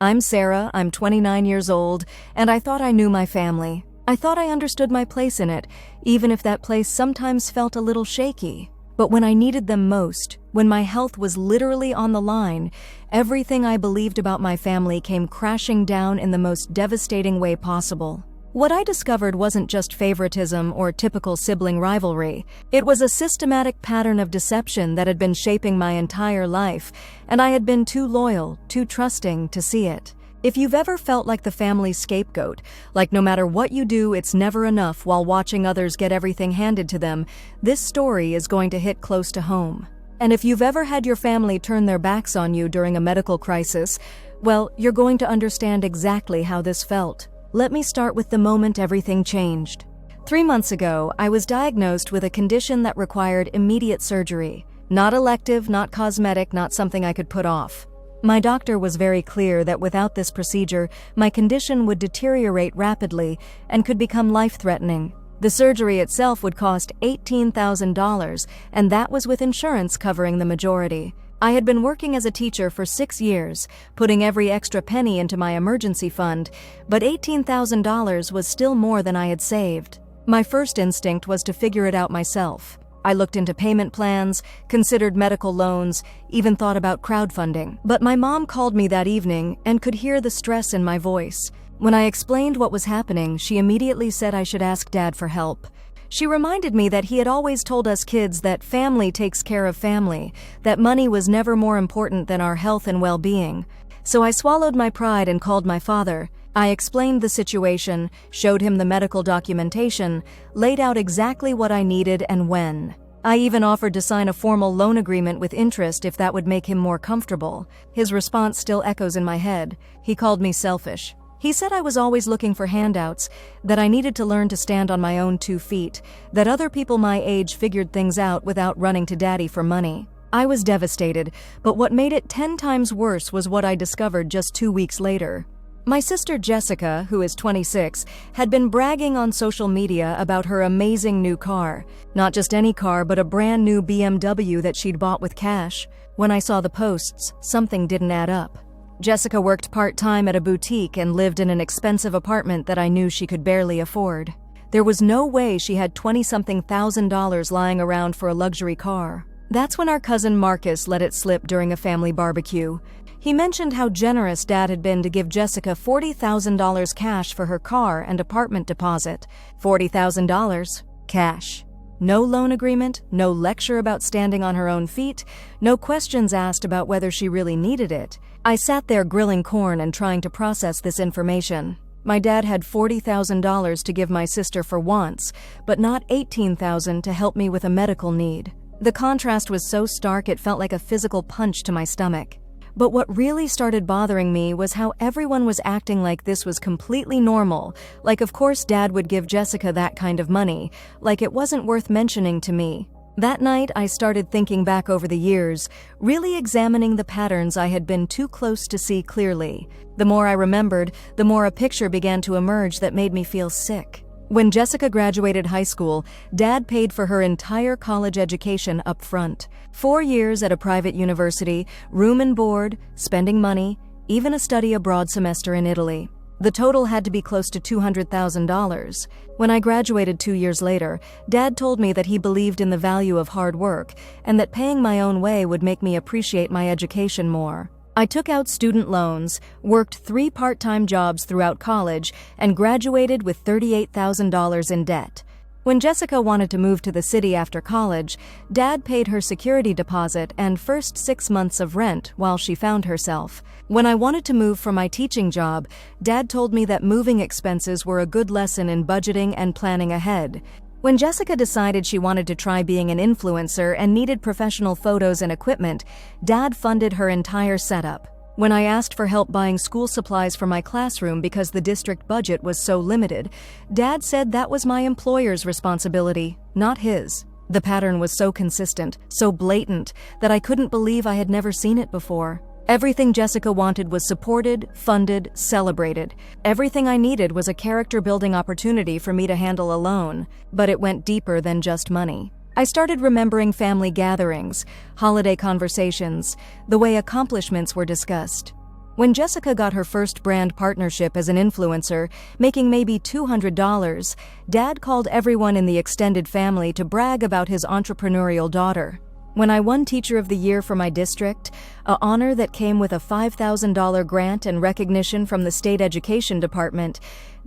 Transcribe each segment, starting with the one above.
I'm Sarah, I'm 29 years old, and I thought I knew my family. I thought I understood my place in it, even if that place sometimes felt a little shaky. But when I needed them most, when my health was literally on the line, everything I believed about my family came crashing down in the most devastating way possible. What I discovered wasn't just favoritism or typical sibling rivalry. It was a systematic pattern of deception that had been shaping my entire life, and I had been too loyal, too trusting to see it. If you've ever felt like the family scapegoat, like no matter what you do, it's never enough while watching others get everything handed to them, this story is going to hit close to home. And if you've ever had your family turn their backs on you during a medical crisis, well, you're going to understand exactly how this felt. Let me start with the moment everything changed. 3 months ago, I was diagnosed with a condition that required immediate surgery. Not elective, not cosmetic, not something I could put off. My doctor was very clear that without this procedure, my condition would deteriorate rapidly and could become life-threatening. The surgery itself would cost $18,000, and that was with insurance covering the majority. I had been working as a teacher for 6 years, putting every extra penny into my emergency fund, but $18,000 was still more than I had saved. My first instinct was to figure it out myself. I looked into payment plans, considered medical loans, even thought about crowdfunding. But my mom called me that evening and could hear the stress in my voice. When I explained what was happening, she immediately said I should ask Dad for help. She reminded me that he had always told us kids that family takes care of family, that money was never more important than our health and well-being. So I swallowed my pride and called my father. I explained the situation, showed him the medical documentation, laid out exactly what I needed and when. I even offered to sign a formal loan agreement with interest if that would make him more comfortable. His response still echoes in my head. He called me selfish. He said I was always looking for handouts, that I needed to learn to stand on my own 2 feet, that other people my age figured things out without running to Daddy for money. I was devastated, but what made it 10 times worse was what I discovered just 2 weeks later. My sister Jessica, who is 26, had been bragging on social media about her amazing new car. Not just any car, but a brand new BMW that she'd bought with cash. When I saw the posts, something didn't add up. Jessica worked part-time at a boutique and lived in an expensive apartment that I knew she could barely afford. There was no way she had $20-something thousand lying around for a luxury car. That's when our cousin Marcus let it slip during a family barbecue. He mentioned how generous Dad had been to give Jessica $40,000 cash for her car and apartment deposit. $40,000 cash. No loan agreement, no lecture about standing on her own feet, no questions asked about whether she really needed it. I sat there grilling corn and trying to process this information. My dad had $40,000 to give my sister for wants, but not $18,000 to help me with a medical need. The contrast was so stark it felt like a physical punch to my stomach. But what really started bothering me was how everyone was acting like this was completely normal, like of course Dad would give Jessica that kind of money, like it wasn't worth mentioning to me. That night, I started thinking back over the years, really examining the patterns I had been too close to see clearly. The more I remembered, the more a picture began to emerge that made me feel sick. When Jessica graduated high school, Dad paid for her entire college education up front. 4 years at a private university, room and board, spending money, even a study abroad semester in Italy. The total had to be close to $200,000. When I graduated 2 years later, Dad told me that he believed in the value of hard work and that paying my own way would make me appreciate my education more. I took out student loans, worked 3 part-time jobs throughout college, and graduated with $38,000 in debt. When Jessica wanted to move to the city after college, Dad paid her security deposit and first 6 months of rent while she found herself. When I wanted to move from my teaching job, Dad told me that moving expenses were a good lesson in budgeting and planning ahead. When Jessica decided she wanted to try being an influencer and needed professional photos and equipment, Dad funded her entire setup. When I asked for help buying school supplies for my classroom because the district budget was so limited, Dad said that was my employer's responsibility, not his. The pattern was so consistent, so blatant, that I couldn't believe I had never seen it before. Everything Jessica wanted was supported, funded, celebrated. Everything I needed was a character-building opportunity for me to handle alone, but it went deeper than just money. I started remembering family gatherings, holiday conversations, the way accomplishments were discussed. When Jessica got her first brand partnership as an influencer, making maybe $200, Dad called everyone in the extended family to brag about his entrepreneurial daughter. When I won Teacher of the Year for my district, an honor that came with a $5,000 grant and recognition from the state education department,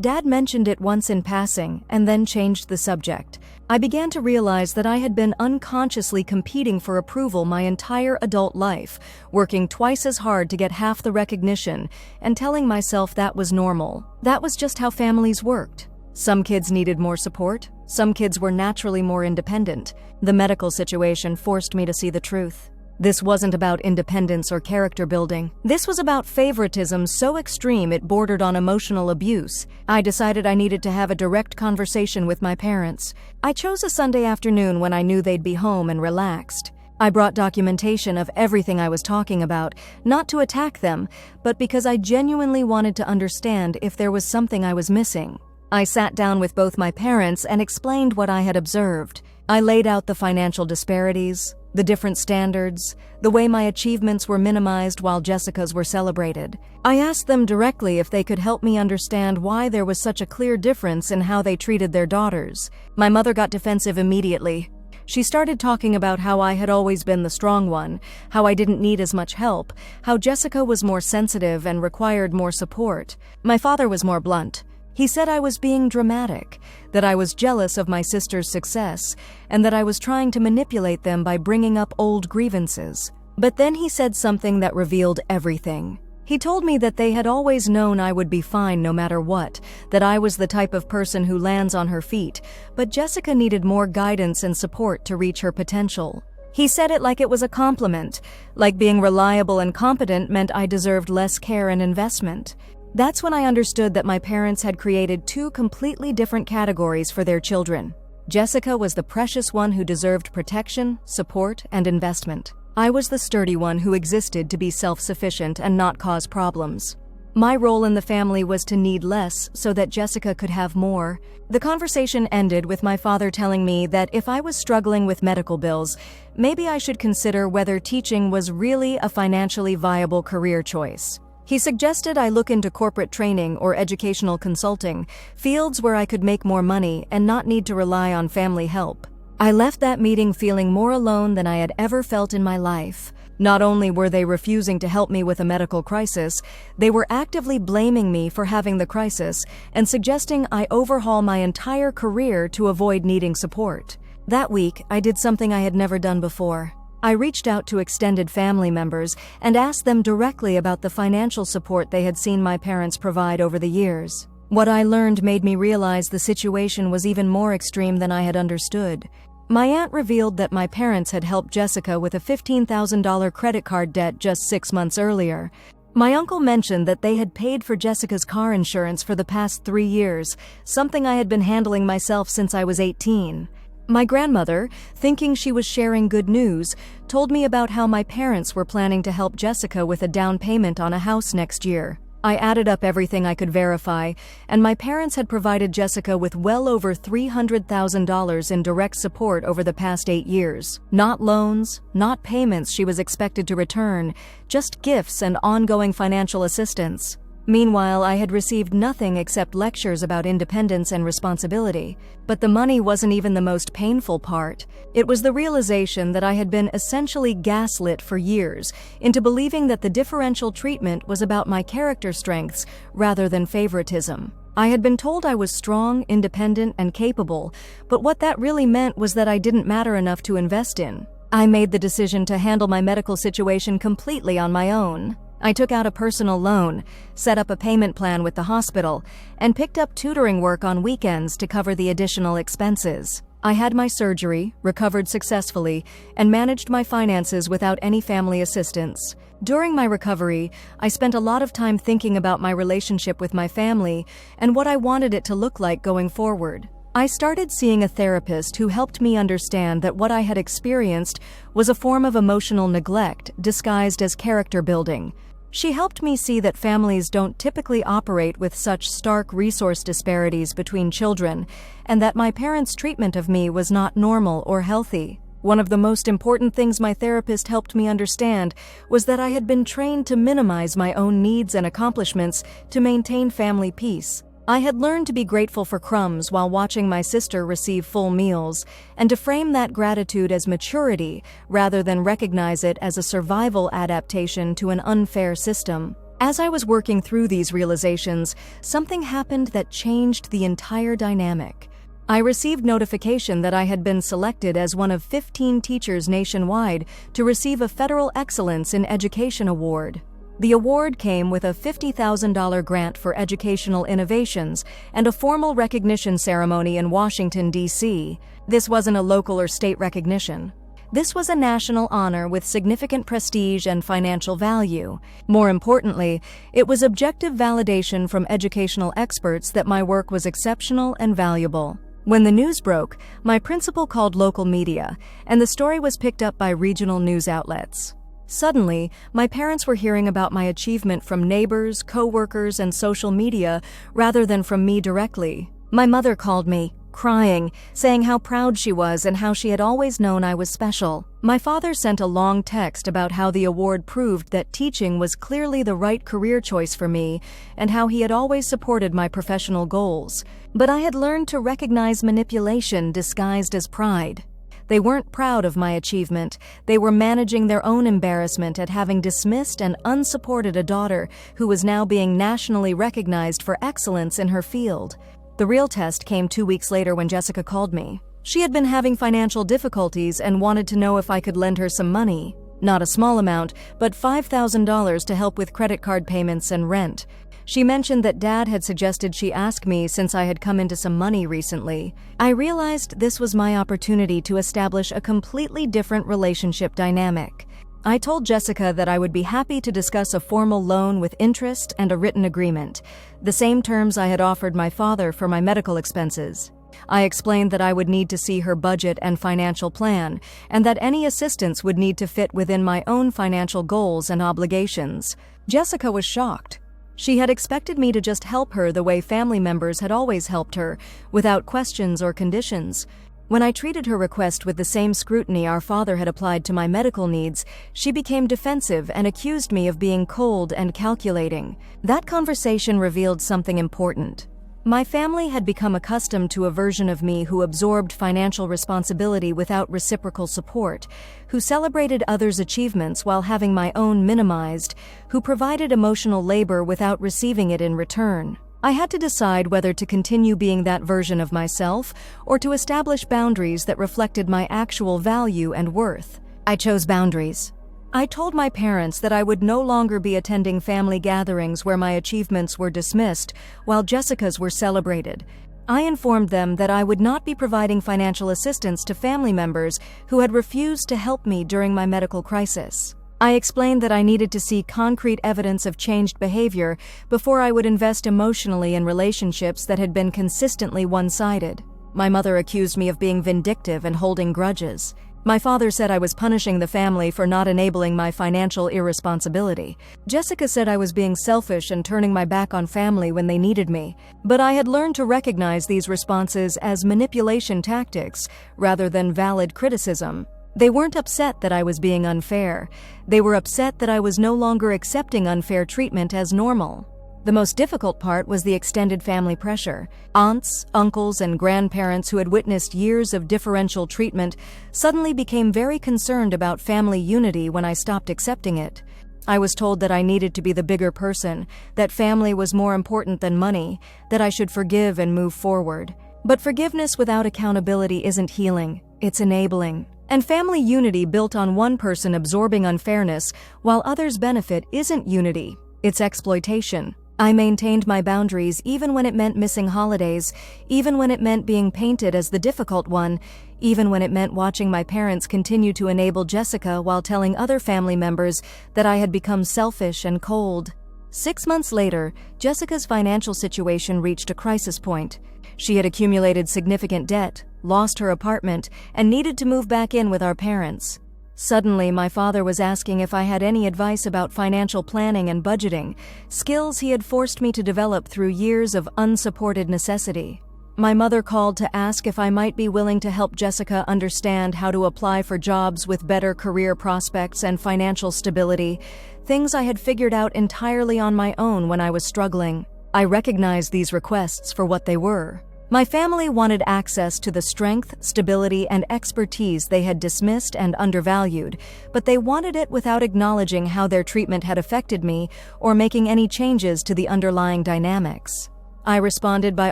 Dad mentioned it once in passing and then changed the subject. I began to realize that I had been unconsciously competing for approval my entire adult life, working twice as hard to get half the recognition and telling myself that was normal. That was just how families worked. Some kids needed more support. Some kids were naturally more independent. The medical situation forced me to see the truth. This wasn't about independence or character building. This was about favoritism so extreme it bordered on emotional abuse. I decided I needed to have a direct conversation with my parents. I chose a Sunday afternoon when I knew they'd be home and relaxed. I brought documentation of everything I was talking about, not to attack them, but because I genuinely wanted to understand if there was something I was missing. I sat down with both my parents and explained what I had observed. I laid out the financial disparities, the different standards, the way my achievements were minimized while Jessica's were celebrated. I asked them directly if they could help me understand why there was such a clear difference in how they treated their daughters. My mother got defensive immediately. She started talking about how I had always been the strong one, how I didn't need as much help, how Jessica was more sensitive and required more support. My father was more blunt. He said I was being dramatic, that I was jealous of my sister's success, and that I was trying to manipulate them by bringing up old grievances. But then he said something that revealed everything. He told me that they had always known I would be fine no matter what, that I was the type of person who lands on her feet, but Jessica needed more guidance and support to reach her potential. He said it like it was a compliment, like being reliable and competent meant I deserved less care and investment. That's when I understood that my parents had created two completely different categories for their children. Jessica was the precious one who deserved protection, support, and investment. I was the sturdy one who existed to be self-sufficient and not cause problems. My role in the family was to need less so that Jessica could have more. The conversation ended with my father telling me that if I was struggling with medical bills, maybe I should consider whether teaching was really a financially viable career choice. He suggested I look into corporate training or educational consulting, fields where I could make more money and not need to rely on family help. I left that meeting feeling more alone than I had ever felt in my life. Not only were they refusing to help me with a medical crisis, they were actively blaming me for having the crisis and suggesting I overhaul my entire career to avoid needing support. That week, I did something I had never done before. I reached out to extended family members and asked them directly about the financial support they had seen my parents provide over the years. What I learned made me realize the situation was even more extreme than I had understood. My aunt revealed that my parents had helped Jessica with a $15,000 credit card debt just 6 months earlier. My uncle mentioned that they had paid for Jessica's car insurance for the past 3 years, something I had been handling myself since I was 18. My grandmother, thinking she was sharing good news, told me about how my parents were planning to help Jessica with a down payment on a house next year. I added up everything I could verify, and my parents had provided Jessica with well over $300,000 in direct support over the past 8 years. Not loans, not payments she was expected to return, just gifts and ongoing financial assistance. Meanwhile, I had received nothing except lectures about independence and responsibility. But the money wasn't even the most painful part. It was the realization that I had been essentially gaslit for years into believing that the differential treatment was about my character strengths rather than favoritism. I had been told I was strong, independent, and capable, but what that really meant was that I didn't matter enough to invest in. I made the decision to handle my medical situation completely on my own. I took out a personal loan, set up a payment plan with the hospital, and picked up tutoring work on weekends to cover the additional expenses. I had my surgery, recovered successfully, and managed my finances without any family assistance. During my recovery, I spent a lot of time thinking about my relationship with my family and what I wanted it to look like going forward. I started seeing a therapist who helped me understand that what I had experienced was a form of emotional neglect disguised as character building. She helped me see that families don't typically operate with such stark resource disparities between children, and that my parents' treatment of me was not normal or healthy. One of the most important things my therapist helped me understand was that I had been trained to minimize my own needs and accomplishments to maintain family peace. I had learned to be grateful for crumbs while watching my sister receive full meals, and to frame that gratitude as maturity rather than recognize it as a survival adaptation to an unfair system. As I was working through these realizations, something happened that changed the entire dynamic. I received notification that I had been selected as one of 15 teachers nationwide to receive a Federal Excellence in Education Award. The award came with a $50,000 grant for educational innovations and a formal recognition ceremony in Washington, D.C. This wasn't a local or state recognition. This was a national honor with significant prestige and financial value. More importantly, it was objective validation from educational experts that my work was exceptional and valuable. When the news broke, my principal called local media, and the story was picked up by regional news outlets. Suddenly, my parents were hearing about my achievement from neighbors, co-workers, and social media rather than from me directly. My mother called me, crying, saying how proud she was and how she had always known I was special. My father sent a long text about how the award proved that teaching was clearly the right career choice for me and how he had always supported my professional goals. But I had learned to recognize manipulation disguised as pride. They weren't proud of my achievement. They were managing their own embarrassment at having dismissed and unsupported a daughter who was now being nationally recognized for excellence in her field. The real test came 2 weeks later when Jessica called me. She had been having financial difficulties and wanted to know if I could lend her some money. Not a small amount, but $5,000 to help with credit card payments and rent. She mentioned that Dad had suggested she ask me since I had come into some money recently. I realized this was my opportunity to establish a completely different relationship dynamic. I told Jessica that I would be happy to discuss a formal loan with interest and a written agreement, the same terms I had offered my father for my medical expenses. I explained that I would need to see her budget and financial plan, and that any assistance would need to fit within my own financial goals and obligations. Jessica was shocked. She had expected me to just help her the way family members had always helped her, without questions or conditions. When I treated her request with the same scrutiny our father had applied to my medical needs, she became defensive and accused me of being cold and calculating. That conversation revealed something important. My family had become accustomed to a version of me who absorbed financial responsibility without reciprocal support, who celebrated others' achievements while having my own minimized, who provided emotional labor without receiving it in return. I had to decide whether to continue being that version of myself or to establish boundaries that reflected my actual value and worth. I chose boundaries. I told my parents that I would no longer be attending family gatherings where my achievements were dismissed while Jessica's were celebrated. I informed them that I would not be providing financial assistance to family members who had refused to help me during my medical crisis. I explained that I needed to see concrete evidence of changed behavior before I would invest emotionally in relationships that had been consistently one-sided. My mother accused me of being vindictive and holding grudges. My father said I was punishing the family for not enabling my financial irresponsibility. Jessica said I was being selfish and turning my back on family when they needed me. But I had learned to recognize these responses as manipulation tactics rather than valid criticism. They weren't upset that I was being unfair. They were upset that I was no longer accepting unfair treatment as normal. The most difficult part was the extended family pressure. Aunts, uncles, and grandparents who had witnessed years of differential treatment suddenly became very concerned about family unity when I stopped accepting it. I was told that I needed to be the bigger person, that family was more important than money, that I should forgive and move forward. But forgiveness without accountability isn't healing, it's enabling. And family unity built on one person absorbing unfairness while others benefit isn't unity, it's exploitation. I maintained my boundaries even when it meant missing holidays, even when it meant being painted as the difficult one, even when it meant watching my parents continue to enable Jessica while telling other family members that I had become selfish and cold. 6 months later, Jessica's financial situation reached a crisis point. She had accumulated significant debt, lost her apartment, and needed to move back in with our parents. Suddenly, my father was asking if I had any advice about financial planning and budgeting, skills he had forced me to develop through years of unsupported necessity. My mother called to ask if I might be willing to help Jessica understand how to apply for jobs with better career prospects and financial stability, things I had figured out entirely on my own when I was struggling. I recognized these requests for what they were. My family wanted access to the strength, stability, and expertise they had dismissed and undervalued, but they wanted it without acknowledging how their treatment had affected me or making any changes to the underlying dynamics. I responded by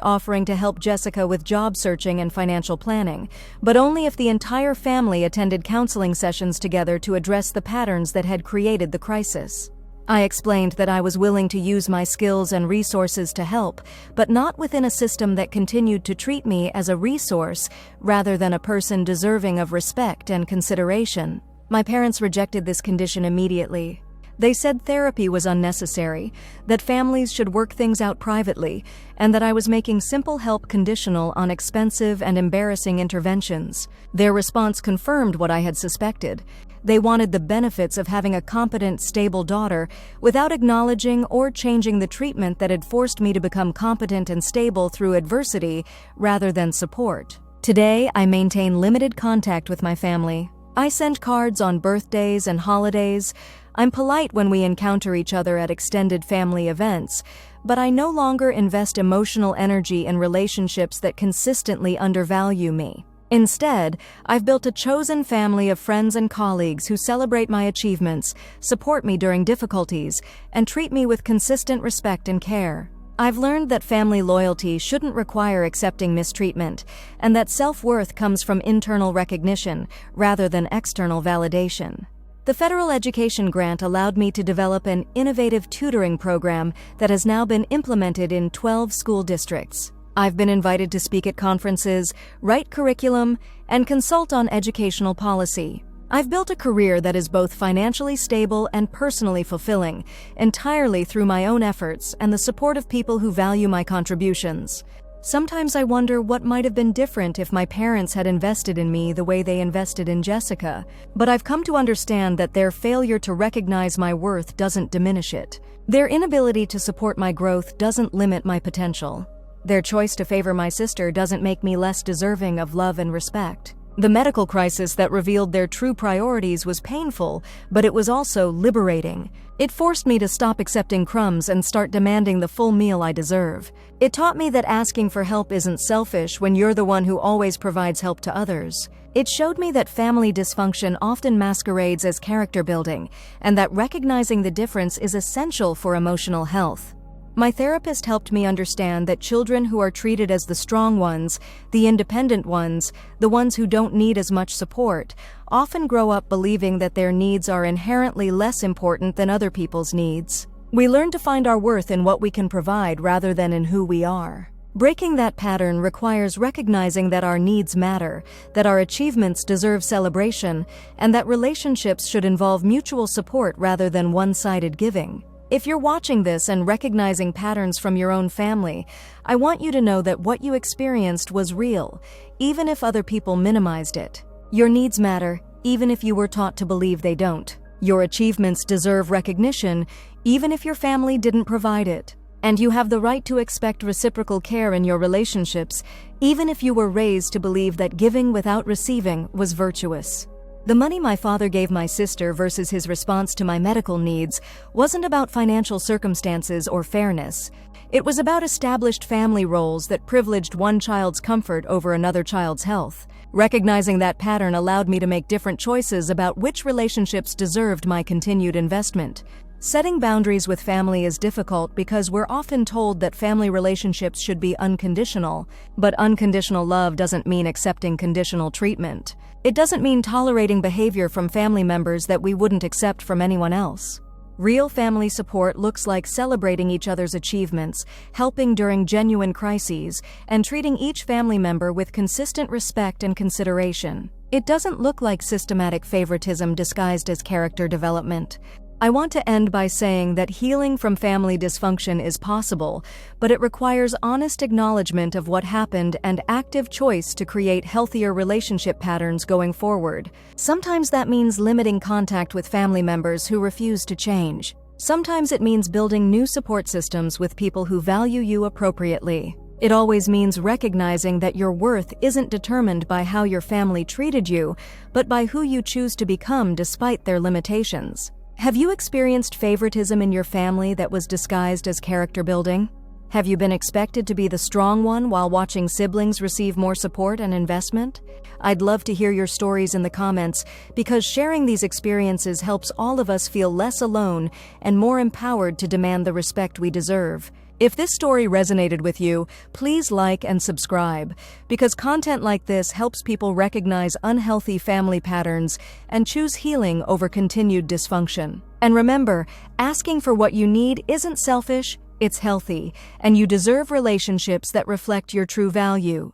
offering to help Jessica with job searching and financial planning, but only if the entire family attended counseling sessions together to address the patterns that had created the crisis. I explained that I was willing to use my skills and resources to help, but not within a system that continued to treat me as a resource rather than a person deserving of respect and consideration. My parents rejected this condition immediately. They said therapy was unnecessary, that families should work things out privately, and that I was making simple help conditional on expensive and embarrassing interventions. Their response confirmed what I had suspected. They wanted the benefits of having a competent, stable daughter without acknowledging or changing the treatment that had forced me to become competent and stable through adversity rather than support. Today, I maintain limited contact with my family. I send cards on birthdays and holidays. I'm polite when we encounter each other at extended family events, but I no longer invest emotional energy in relationships that consistently undervalue me. Instead, I've built a chosen family of friends and colleagues who celebrate my achievements, support me during difficulties, and treat me with consistent respect and care. I've learned that family loyalty shouldn't require accepting mistreatment, and that self-worth comes from internal recognition rather than external validation. The federal education grant allowed me to develop an innovative tutoring program that has now been implemented in 12 school districts. I've been invited to speak at conferences, write curriculum, and consult on educational policy. I've built a career that is both financially stable and personally fulfilling, entirely through my own efforts and the support of people who value my contributions. Sometimes I wonder what might have been different if my parents had invested in me the way they invested in Jessica, but I've come to understand that their failure to recognize my worth doesn't diminish it. Their inability to support my growth doesn't limit my potential. Their choice to favor my sister doesn't make me less deserving of love and respect. The medical crisis that revealed their true priorities was painful, but it was also liberating. It forced me to stop accepting crumbs and start demanding the full meal I deserve. It taught me that asking for help isn't selfish when you're the one who always provides help to others. It showed me that family dysfunction often masquerades as character building, and that recognizing the difference is essential for emotional health. My therapist helped me understand that children who are treated as the strong ones, the independent ones, the ones who don't need as much support, often grow up believing that their needs are inherently less important than other people's needs. We learn to find our worth in what we can provide rather than in who we are. Breaking that pattern requires recognizing that our needs matter, that our achievements deserve celebration, and that relationships should involve mutual support rather than one-sided giving. If you're watching this and recognizing patterns from your own family, I want you to know that what you experienced was real, even if other people minimized it. Your needs matter, even if you were taught to believe they don't. Your achievements deserve recognition, even if your family didn't provide it. And you have the right to expect reciprocal care in your relationships, even if you were raised to believe that giving without receiving was virtuous. The money my father gave my sister versus his response to my medical needs wasn't about financial circumstances or fairness. It was about established family roles that privileged one child's comfort over another child's health. Recognizing that pattern allowed me to make different choices about which relationships deserved my continued investment. Setting boundaries with family is difficult because we're often told that family relationships should be unconditional, but unconditional love doesn't mean accepting conditional treatment. It doesn't mean tolerating behavior from family members that we wouldn't accept from anyone else. Real family support looks like celebrating each other's achievements, helping during genuine crises, and treating each family member with consistent respect and consideration. It doesn't look like systematic favoritism disguised as character development. I want to end by saying that healing from family dysfunction is possible, but it requires honest acknowledgement of what happened and active choice to create healthier relationship patterns going forward. Sometimes that means limiting contact with family members who refuse to change. Sometimes it means building new support systems with people who value you appropriately. It always means recognizing that your worth isn't determined by how your family treated you, but by who you choose to become despite their limitations. Have you experienced favoritism in your family that was disguised as character building? Have you been expected to be the strong one while watching siblings receive more support and investment? I'd love to hear your stories in the comments, because sharing these experiences helps all of us feel less alone and more empowered to demand the respect we deserve. If this story resonated with you, please like and subscribe, because content like this helps people recognize unhealthy family patterns and choose healing over continued dysfunction. And remember, asking for what you need isn't selfish, it's healthy, and you deserve relationships that reflect your true value.